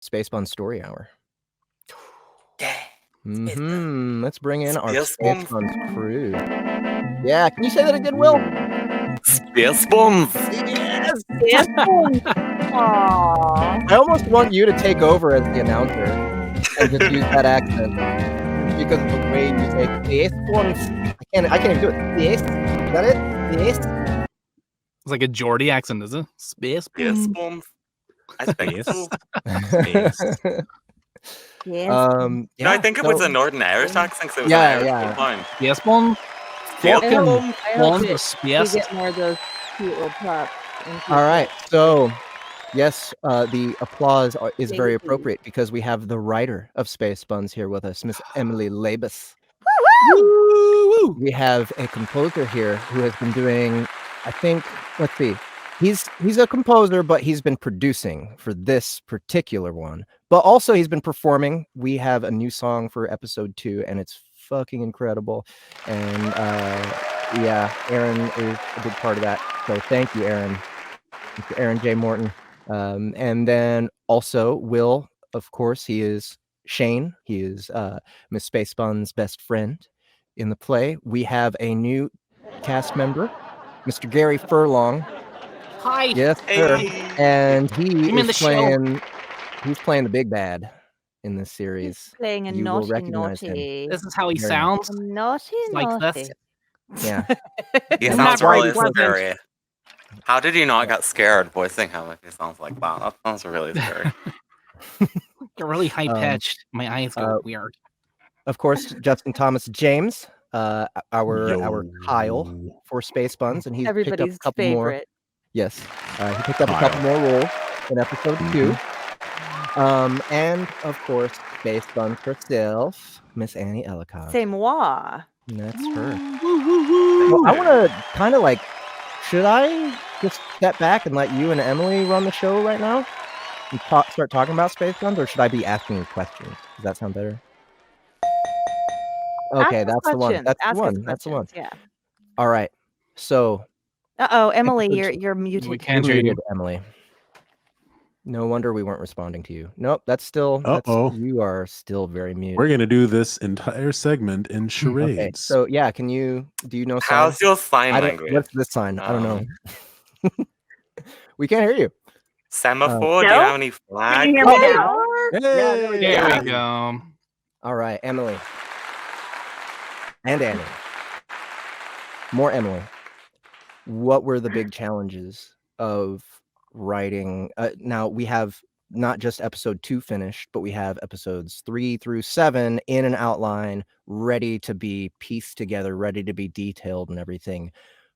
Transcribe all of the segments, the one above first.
Space Buns Story Hour. Yeah. Let's bring in our Space Space Buns. Buns crew. Yeah, can you say that again, Will? Space Buns. Yes! Yes. Aww. I almost want you to take over as the announcer and just use that accent because of the way you say Space Buns. I can't even do it. Space? Is that it? Space? It's like a Geordie accent, is it? Space Space Buns. Buns. I think so. Yes. Yes. No, I think it was a Northern Irish accent. So it was Yeah, an Irish yeah. line. Space Buns. Space Fucking Buns. I hope Buns that of space. we get more of those cute little props. All right, so yes, the applause is very Maybe. appropriate because we have the writer of Space Buns here with us, Miss Emily Labus. Woo! We have a composer here who has been doing, I think, let's see, he's a composer, but he's been producing for this particular one. But also he's been performing. We have a new song for episode 2, and it's fucking incredible. And yeah, Aaron is a big part of that. So thank you, Aaron. Mr. Aaron J. Morton. And then also Will, of course, he is Shane. He is Miss Space Bun's best friend in the play. We have a new cast member, Mr. Gary Furlong. Hi. Yes, sir. Hey. And he I'm in the is show. he's playing the big bad in this series. He's playing a You will naughty, recognize him. naughty. This is how he Very sounds. A naughty, Like naughty. this. Yeah. He I'm sounds not very really pleasant. scary. How did you not get scared voicing him if he sounds like that? That sounds really scary. They're really high pitched. My eyes go weird. Of course, Justin Thomas James, our Kyle for Space Buns, and he's Everybody's picked up a couple more. favorite. Yes, he picked up a couple more roles in episode 2. And of course, Space Buns herself, Miss Annie Ellicott. C'est moi. That's her. Well, I want to kind of like, should I just step back and let you and Emily run the show right now and start talking about Space Buns, or should I be asking you questions? Does that sound better? Okay, that's the one. That's the one. That's the one. Yeah. All right. So. Emily, episode you're muted. We can't You're hear muted, you. Emily. No wonder we weren't responding to you. Nope, that's still. You are still very muted. We're gonna do this entire segment in charades. Okay, so yeah, do you know sign? How's your sign language? What's this sign? I don't know. We can't hear you. Semaphore? Do you have any flags? Can you hear me now? There we go. All right, Emily. And Annie. More Emily. What were the big challenges of writing? Now we have not just episode 2 finished, but we have episodes 3 through 7 in an outline, ready to be pieced together, ready to be detailed and everything.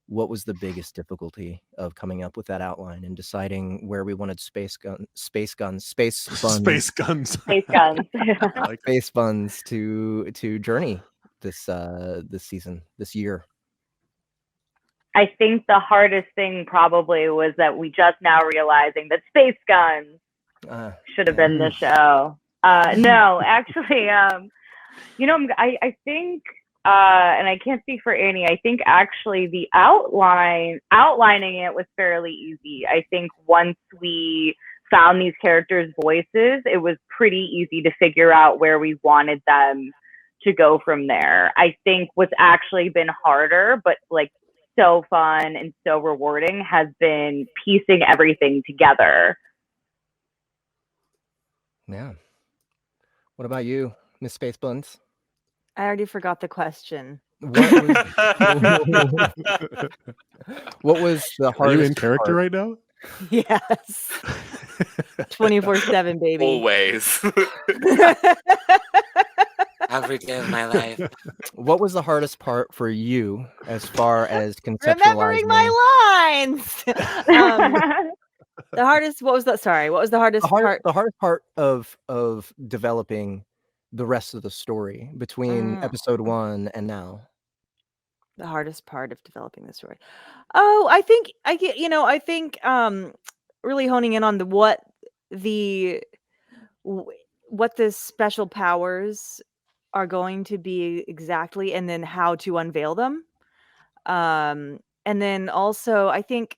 What was the biggest difficulty of coming up with that outline and deciding where we wanted Space Buns Space guns. Space guns. Like Space Buns to journey this season, this year? I think the hardest thing probably was that we just now realizing that Space Guns should have been the show. No, actually, I think, and I can't speak for Annie, I think actually the outlining it was fairly easy. I think once we found these characters' voices, it was pretty easy to figure out where we wanted them to go from there. I think what's actually been harder, but like so fun and so rewarding, has been piecing everything together. Yeah. What about you, Miss Space Buns? I already forgot the question. What was the hardest? Are you in character part? right now? Yes. 24/7, baby. Always. Every day of my life. What was the hardest part for you as far as conceptualizing? Remembering my lines. The hardest. What was that? Sorry. What was the hardest part? The hardest part of developing the rest of the story between episode 1 and now. The hardest part of developing the story. Oh, I think really honing in on what the special powers are going to be exactly, and then how to unveil them. And then also I think,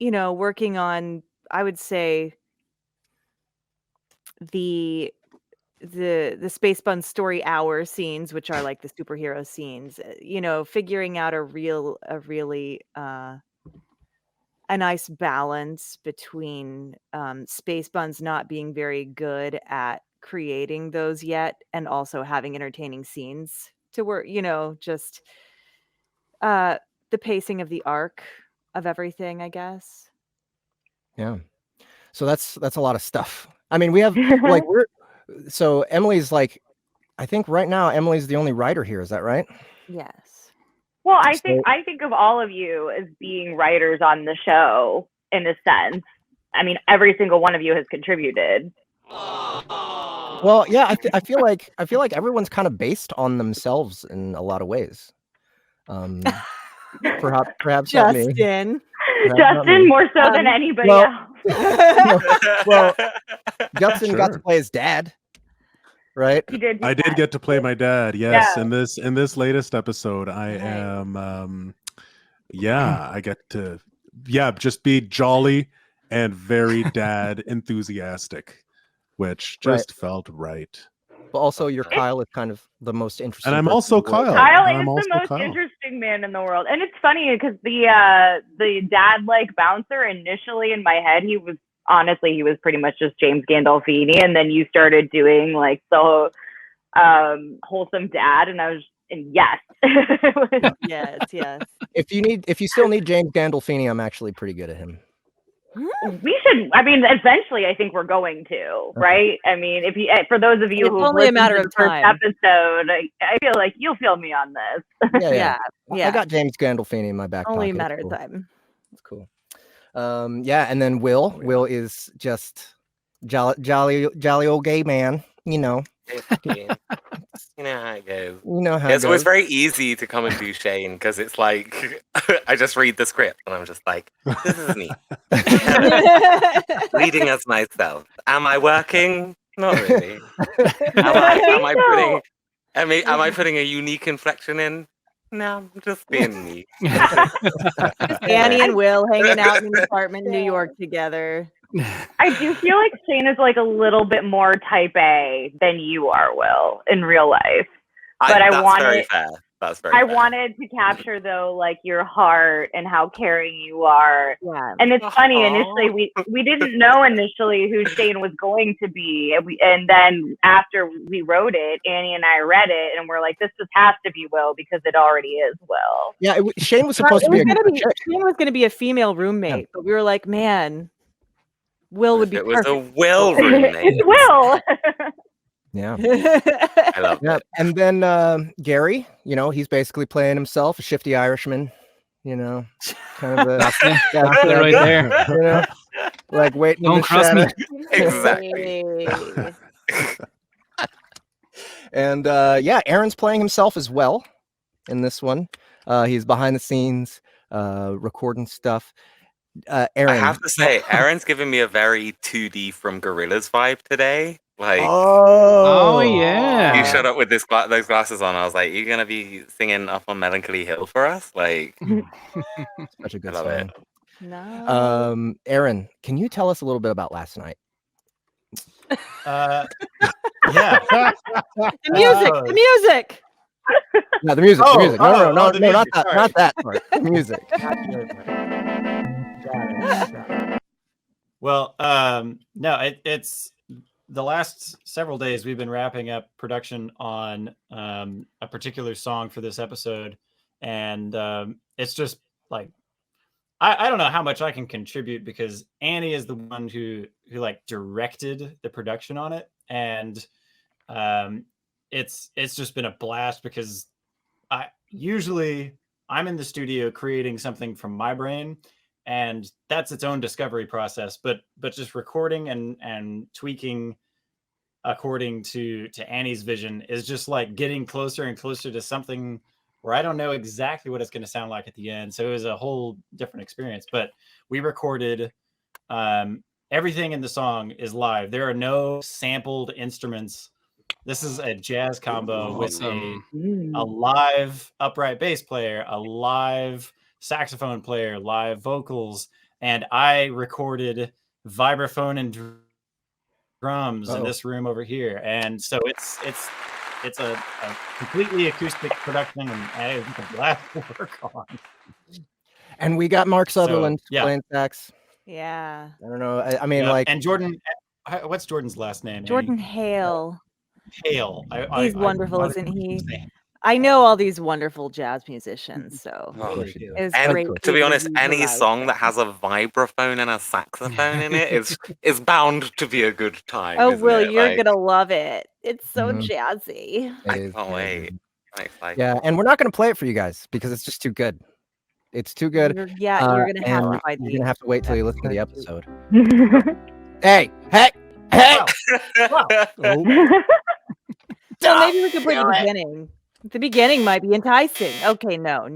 working on, I would say, the Space Buns story hour scenes, which are like the superhero scenes, figuring out a really a nice balance between Space Buns not being very good at creating those yet, and also having entertaining scenes to work, just the pacing of the arc of everything, I guess. Yeah. So that's a lot of stuff. I mean, we have so Emily's like, I think right now Emily's the only writer here. Is that right? Yes. Well, I think of all of you as being writers on the show in a sense. I mean, every single one of you has contributed. Well, yeah, I feel like everyone's kind of based on themselves in a lot of ways. Perhaps not me. Justin. Justin more so than anybody else. Well, Justin got to play his dad, right? He did. I did get to play my dad. Yes, Yeah. in this latest episode, I am. I get to just be jolly and very dad enthusiastic, which just felt right. But also, your Kyle is kind of the most interesting. And I'm person also in the world. Kyle. Kyle I'm is also the most Kyle. interesting man in the world, and it's funny because the dad-like bouncer initially in my head, he was pretty much just James Gandolfini, and then you started doing like the wholesome dad, and I was yes. Yes. If you still need James Gandolfini, I'm actually pretty good at him. We should. I mean, eventually, I think we're going to, right? I mean, for those of you It's who only a matter of the first time. episode, I feel like you'll feel me on this. Yeah. I got James Gandolfini in my back Only a pocket. matter It's of cool. time. That's cool. And then Will. Will is just jolly old gay man. You know how it goes. You know how It's it always goes. very easy to come and do Shane because it's like I just read the script and I'm just like, this is me. Reading as myself. Am I working? Not really. Am I putting a unique inflection in? No, I'm just being me. Annie and Will hanging out in an apartment in New York together. I do feel like Shane is like a little bit more type A than you are, Will, in real life. But That's very fair. That's very fair. wanted to capture though, like your heart and how caring you are. Yeah. And it's funny. Initially, we didn't know initially who Shane was going to be, and then after we wrote it, Annie and I read it, and we're like, this just has to be Will because it already is Will. Yeah, Shane was supposed to be. Shane was going to be a female roommate, but we were like, man, Will would be It was perfect. a Will roommate. It's Will. Yeah. I love it. And then Gary, he's basically playing himself, a shifty Irishman, kind of a That's it right there. like waiting. Don't cross me. Exactly. And Aaron's playing himself as well in this one. He's behind the scenes, recording stuff. Aaron, I have to say, Aaron's giving me a very 2D from Gorillaz vibe today. Like, oh yeah, you showed up with those glasses on. I was like, "You're gonna be singing Up on Melancholy Hill for us?" Like, such a good I love song. it. No. Aaron, can you tell us a little bit about last night? Yeah. The music. No, the music. No, the music, not that part. The music. Well, no, it's the last several days we've been wrapping up production on a particular song for this episode, and it's just like I don't know how much I can contribute because Annie is the one who like directed the production on it, and it's just been a blast because I'm in the studio creating something from my brain, and that's its own discovery process, but just recording and tweaking according to Annie's vision is just like getting closer and closer to something where I don't know exactly what it's going to sound like at the end. So it was a whole different experience, but we recorded everything in the song is live. There are no sampled instruments. This is a jazz combo with a live upright bass player, a live saxophone player, live vocals, and I recorded vibraphone and drums in this room over here, and so it's a completely acoustic production, and it's a blast to work on. And we got Mark Sutherland yeah. playing sax. Yeah. I don't know. I mean, Yeah, like, and Jordan, what's Jordan's last name? Jordan Hale. Hale. He's wonderful, I isn't he? say- I know all these wonderful jazz musicians, so Oh, course you do. it was And great. to be able honest, use any variety. song that has a vibraphone and a saxophone in it is bound to be a good time. Oh, isn't Will, it? you're Like, gonna love it. It's so Mhm. jazzy. I It is can't very wait. good. I'm excited. Yeah, and we're not going to play it for you guys because it's just too good. It's too good. You're gonna have and to find you're gonna have to wait till you listen to the episode. Wow. Hey, hey, hey! So maybe we could play Do the it. beginning. The beginning might be enticing. Okay, no.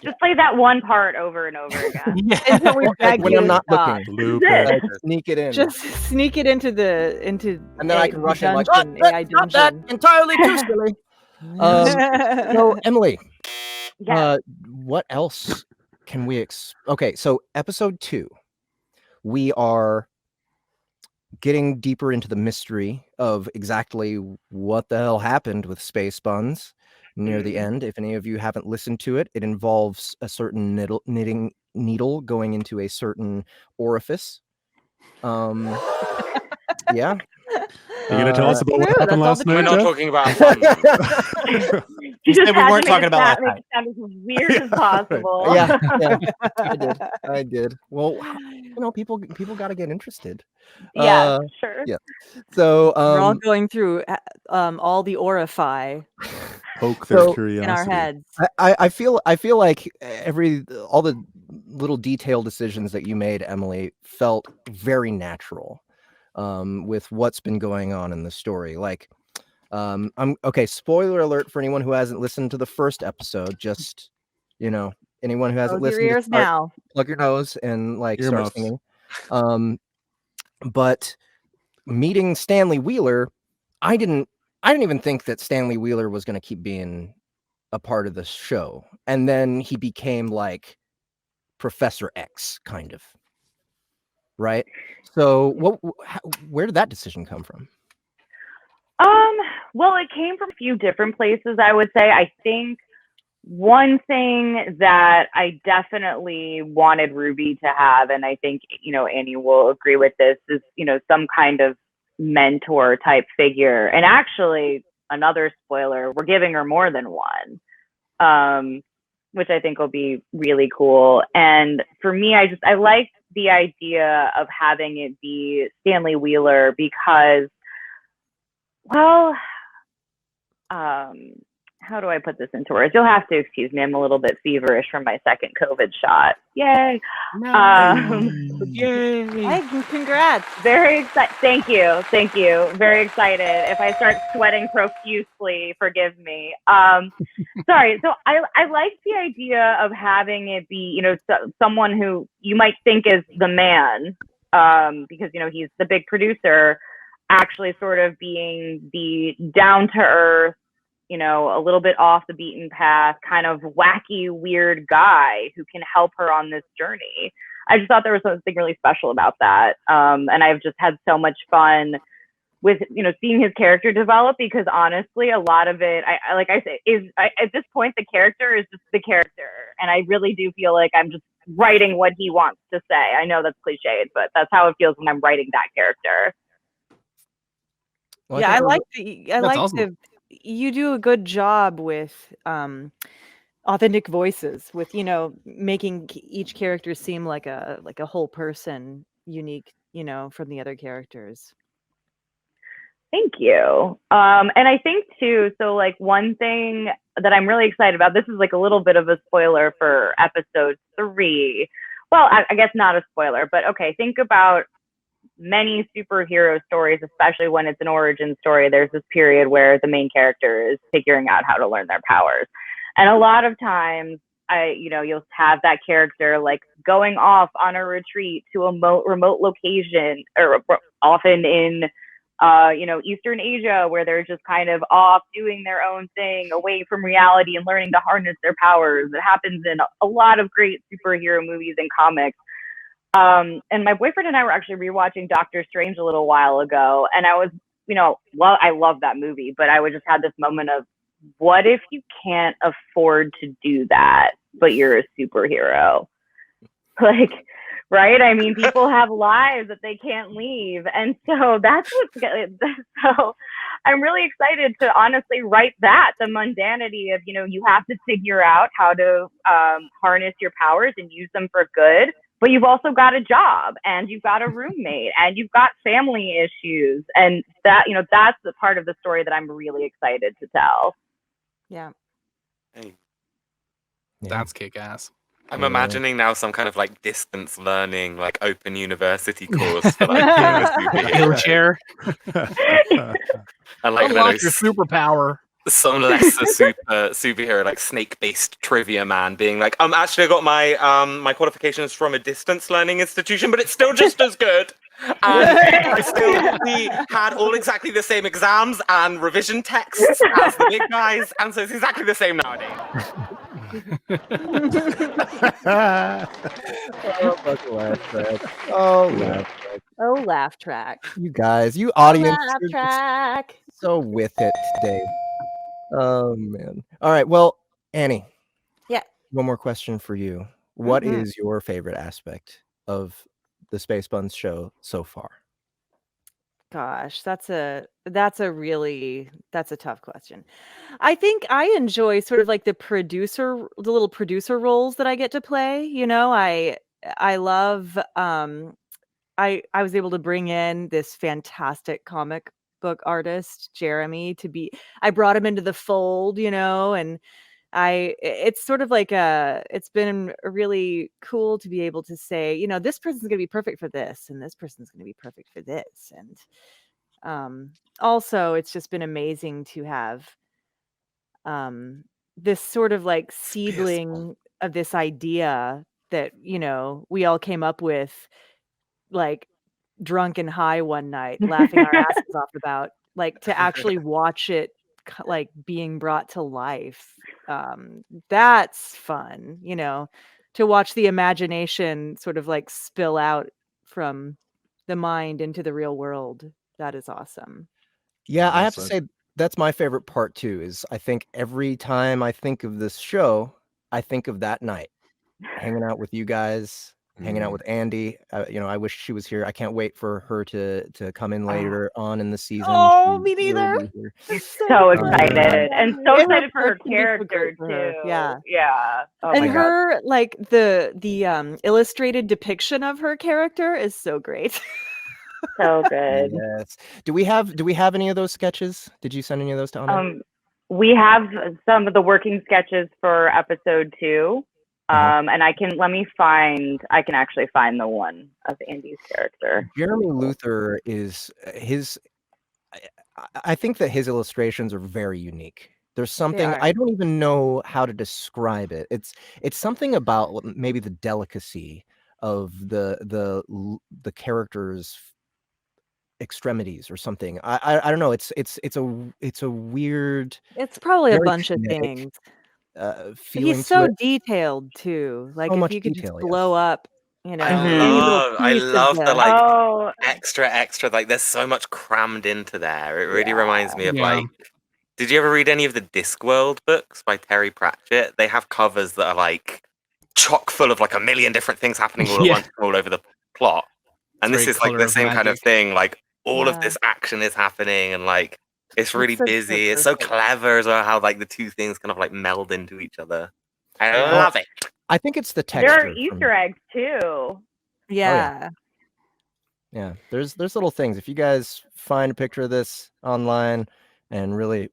Just play that one part over and over again. Until we beg When you I'm to not stop. looking, Loop That's it. it. like, sneak it in, Just sneak it into and then I can the rush in like, dungeon, oh, AI not that dungeon. entirely too silly. So Emily, Yeah. what else can we okay, so episode 2, we are getting deeper into the mystery of exactly what the hell happened with Space Buns near the end. If any of you haven't listened to it, it involves a certain knitting needle going into a certain orifice. Yeah. You gonna tell us about what True, happened that's all last the We're night, not Jeff? talking about fun. You said we had weren't to make talking about make last it sound as weird as possible. yeah, I did. Well, you know, people got to get interested. Yeah, sure. Yeah. So We're all going through all the orify Poke their So- curiosity. in our heads. I feel like all the little detail decisions that you made, Emily, felt very natural with what's been going on in the story. Like, I'm okay. Spoiler alert for anyone who hasn't listened to the first episode. Just, you know, anyone who hasn't Close your listened, ears now. plug your nose and like start Earmuffs. singing. But meeting Stanley Wheeler, I didn't even think that Stanley Wheeler was going to keep being a part of the show, and then he became like Professor X, kind of, right? So where did that decision come from? Well, it came from a few different places, I would say. I think one thing that I definitely wanted Ruby to have, and I think, you know, Annie will agree with this, is, you know, some kind of mentor type figure. And actually, another spoiler, we're giving her more than one, which I think will be really cool. And for me, I liked the idea of having it be Stanley Wheeler because, well, how do I put this into words? You'll have to excuse me. I'm a little bit feverish from my second COVID shot. Yay. Yay! Hey, congrats. Very excited. Thank you. Thank you. Very excited. If I start sweating profusely, forgive me. Sorry. So I like the idea of having it be, you know, someone who you might think is the man, because, you know, he's the big producer, actually sort of being the down to earth, you know, a little bit off the beaten path, kind of wacky, weird guy who can help her on this journey. I just thought there was something really special about that. And I've just had so much fun with, you know, seeing his character develop, because honestly, a lot of it, like I say, at this point, the character is just the character. And I really do feel like I'm just writing what he wants to say. I know that's cliched, but that's how it feels when I'm writing that character. Well, Yeah, I think like awesome. you do a good job with authentic voices, with, you know, making each character seem like a whole person, unique, you know, from the other characters. Thank you. And I think too, so like one thing that I'm really excited about, this is like a little bit of a spoiler for episode 3. Well, I guess not a spoiler, but okay, think about many superhero stories, especially when it's an origin story. There's this period where the main character is figuring out how to learn their powers. And a lot of times, you'll have that character like going off on a retreat to a remote location, or often in Eastern Asia, where they're just kind of off doing their own thing away from reality and learning to harness their powers. It happens in a lot of great superhero movies and comics. And my boyfriend and I were actually rewatching Doctor Strange a little while ago, and I was, I love that movie, but I would just had this moment of, what if you can't afford to do that, but you're a superhero? Like, right? I mean, people have lives that they can't leave, and so that's so. I'm really excited to honestly write that, the mundanity of, you have to figure out how to harness your powers and use them for good, but you've also got a job and you've got a roommate and you've got family issues. And that, that's the part of the story that I'm really excited to tell. Yeah. Hey, That's kick-ass. I'm imagining now some kind of like distance learning, like open university course for like wheelchair. And like unlock your superpower. Some lesser superhero, like snake-based trivia man, being like, actually I got my my qualifications from a distance learning institution, but it's still just as good. And we had all exactly the same exams and revision texts as the big guys, and so it's exactly the same nowadays. Laugh track. You guys, you audience, Laugh you're track. so with it today. Oh man. All right. Well, Annie. Yeah. One more question for you. What is your favorite aspect of the Space Buns show so far? Gosh, that's a tough question. I think I enjoy sort of like the little producer roles that I get to play. I love I was able to bring in this fantastic comic book artist, Jeremy, I brought him into the fold, and it's sort of like it's been really cool to be able to say, this person's going to be perfect for this, and this person's going to be perfect for this. And also it's just been amazing to have this sort of like seedling of this idea that, we all came up with, like drunk and high one night, laughing our asses off about, like, to actually watch it like being brought to life. That's fun, to watch the imagination sort of like spill out from the mind into the real world. That is awesome. Yeah, I have to say that's my favorite part too, is I think every time I think of this show, I think of that night, hanging out with you guys, hanging out with Andy. I wish she was here. I can't wait for her to come in later on in the season. Oh, me neither. So excited. And so excited for her character too. Yeah. Yeah. Oh, and her, like, the illustrated depiction of her character is so great. So good. Yes. Do we have any of those sketches? Did you send any of those to Anna? We have some of the working sketches for episode 2. And I can actually find the one of Andy's character. Jeremy Luther I think that his illustrations are very unique. There's something, I don't even know how to describe it. It's something about maybe the delicacy of the characters' extremities or something. I don't know. It's a weird. It's probably a very bunch of kinetic, things. feeling He's to so it. detailed too. Like, So if much you could just detail, blow up, any I little piece love of the like extra, like there's so much crammed into there. It really reminds me of like, did you ever read any of the Discworld books by Terry Pratchett? They have covers that are like chock full of like a million different things happening all at once, all over the plot. And this is like the same kind of thing. Like all of this action is happening, and like it's really busy. It's so clever as well how like the two things kind of like meld into each other. I love it. I think it's the texture. There are Easter eggs too. Yeah. Yeah, there's little things. If you guys find a picture of this online and really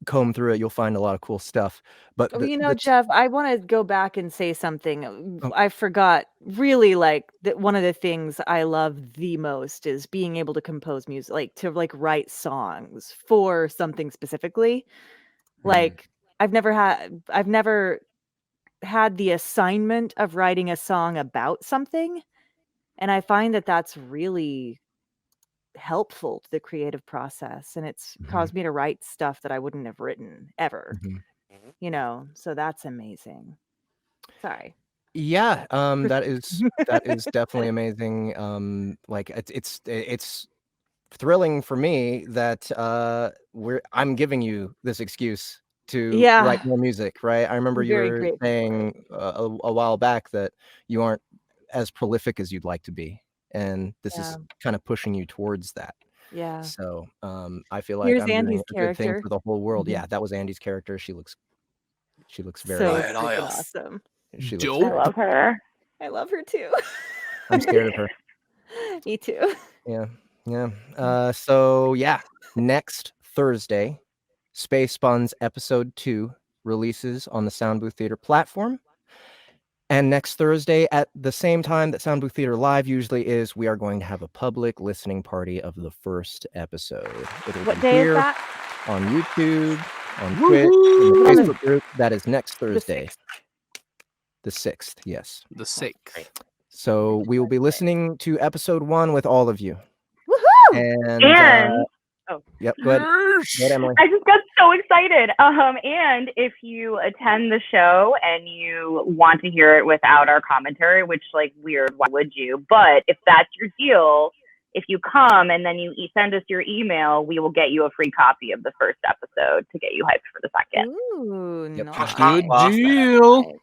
comb through it, you'll find a lot of cool stuff. But Jeff, I want to go back and say something. I forgot. Really, like, one of the things I love the most is being able to compose music, like to like write songs for something specifically. Like, I've never had the assignment of writing a song about something, and I find that that's really helpful to the creative process, and it's caused me to write stuff that I wouldn't have written ever. So that's amazing. Sorry. Yeah, that is definitely amazing. Like it's thrilling for me that I'm giving you this excuse to write Yeah. more music, right? I remember I'm you very were grateful. saying a while back that you aren't as prolific as you'd like to be, and this is Yeah. kind of pushing you towards that. Yeah. So I feel like Here's I'm doing Andy's a good thing character. for the whole world. Mhm. Yeah, that was Andy's character. She looks very. So Right, freaking nice. awesome. She looks. I Dope. Very, love her. I love her too. I'm scared of her. Me too. Yeah, yeah. So yeah, next Thursday, Space Buns Episode 2 releases on the Soundbooth Theater platform. And next Thursday, at the same time that Soundbooth Theater Live usually is, we are going to have a public listening party of the first episode. It'll What be day is here that? on YouTube, on Twitch, in the Woohoo! Facebook group. That is next The Thursday, 6th. the 6th. Yes. The 6th. So we will be listening to episode 1 with all of you. Woohoo! And oh, yep, go ahead. Go ahead, Emily. I just got so excited. And if you attend the show and you want to hear it without our commentary, which like weird, why would you? But if that's your deal, if you come and then you send us your email, we will get you a free copy of the first episode to get you hyped for the second. Ooh, Yep. nice. Good Class that. deal.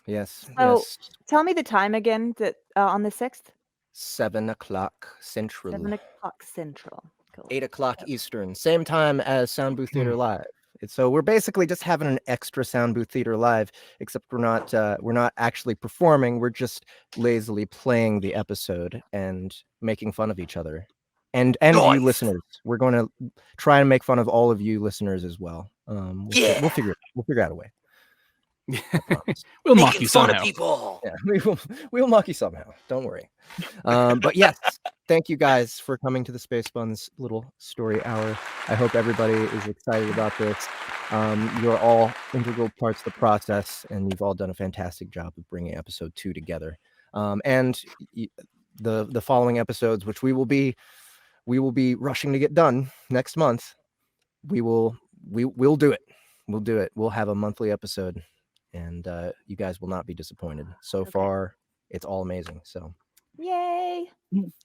Yes. So Yes. tell me the time again that on the 6th? 7 o'clock Central. 7 o'clock Central. Cool. 8 o'clock Eastern. Same time as Soundbooth Theater Live. So we're basically just having an extra Soundbooth Theater Live, except we're not actually performing. We're just lazily playing the episode and making fun of each other. And you Nice. listeners. We're going to try and make fun of all of you listeners as well. We'll figure out a way. We'll mock Making you fun somehow. of people. Yeah, we'll mock you somehow. Don't worry. But yes, thank you guys for coming to the Space Buns little story hour. I hope everybody is excited about this. You're all integral parts of the process, and you've all done a fantastic job of bringing episode 2 together. And the following episodes, which we will be rushing to get done next month. We'll do it. We'll do it. We'll have a monthly episode. And you guys will not be disappointed. So far, it's all amazing. So, yay!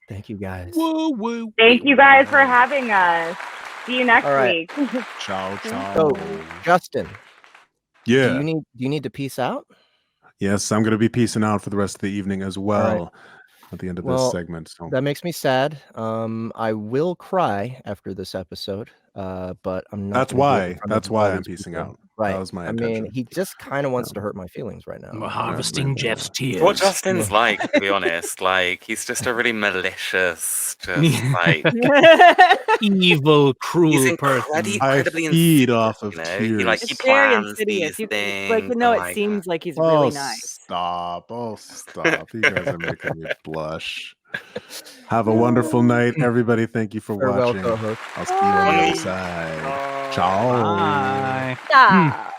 Thank you guys. Woo, woo. Thank you guys for having us. See you next week. Ciao, ciao. So, Justin, Yeah. do you need to peace out? Yes, I'm going to be peacing out for the rest of the evening as well. At the end of this segment. So. That makes me sad. I will cry after this episode, but I'm not. That's why I'm peacing out. Right. That was my intention. I mean, he just kind of wants to hurt my feelings right now. We're harvesting Jeff's tears. What Justin's like, to be honest, like he's just a really malicious, just like evil, cruel he's person. incredibly I feed off of insidious, tears. He like It's he very plans insidious. these things. Like, no, and, it seems like he's really nice. Stop. Oh, stop. You guys are making me blush. Have a wonderful night, everybody. Thank you for Farewell, watching. co-host. I'll see you on the other side. Ciao. Bye. Ah.